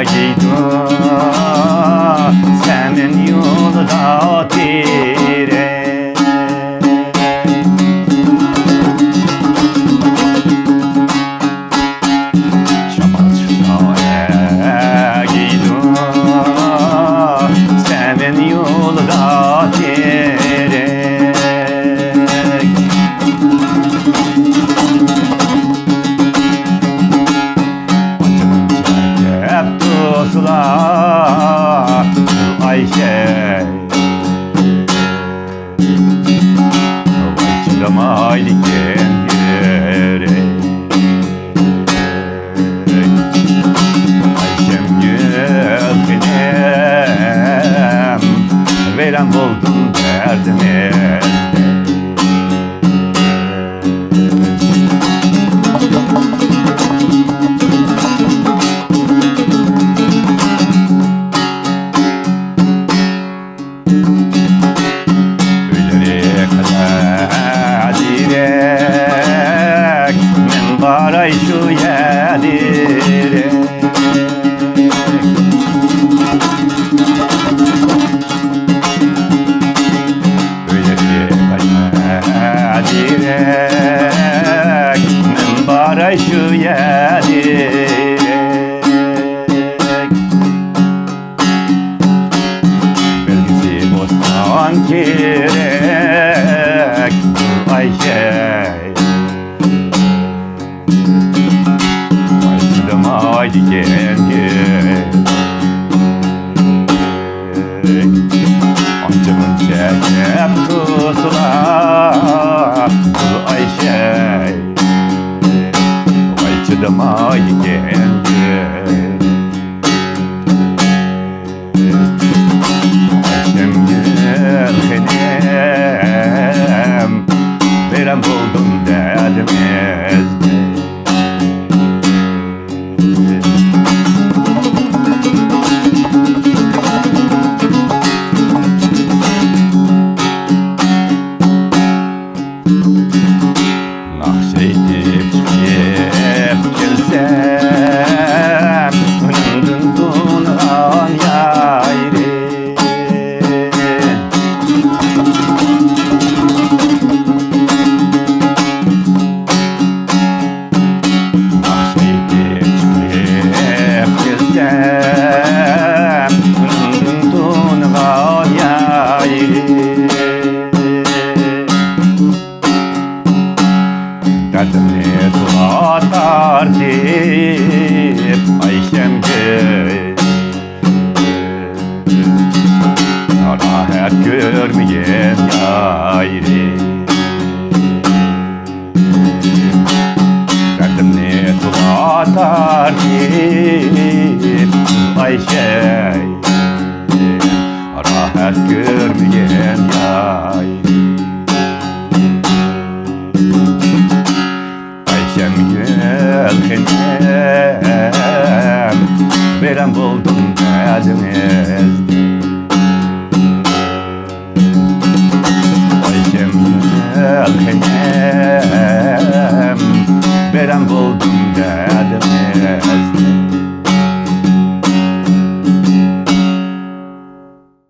Giydim senin yolda direk. Şamal çıksa giydim senin yolda direk. Tutlar Ayşe Vay çılamayken yürek. Ayşem gülkinem veren buldum derdime. Baray şu yedirek. Öyle bir kadirek men baray şu yedirek. Belgisi bostan gerek Ayşe. Haydi gel amcamın çekip tutlar Ayşe. Vay çıdım haydi gel Ayşem gülkenem veren buldum derdim ezdi. Nakşedip çıkıp gelsem önümden dunan yayri. Nakşedip çıkıp gelsem önümden dunan yayri. Derdimni tulatar deyip Ayşem gül rahat görmeyen yayri. Derdimni tulatar deyip Ayşem rahat görmeyen yayri. Ayşem gülkenem veren buldum derdim ezdi. Ayşem gülkenem veren buldum derdim ezdi.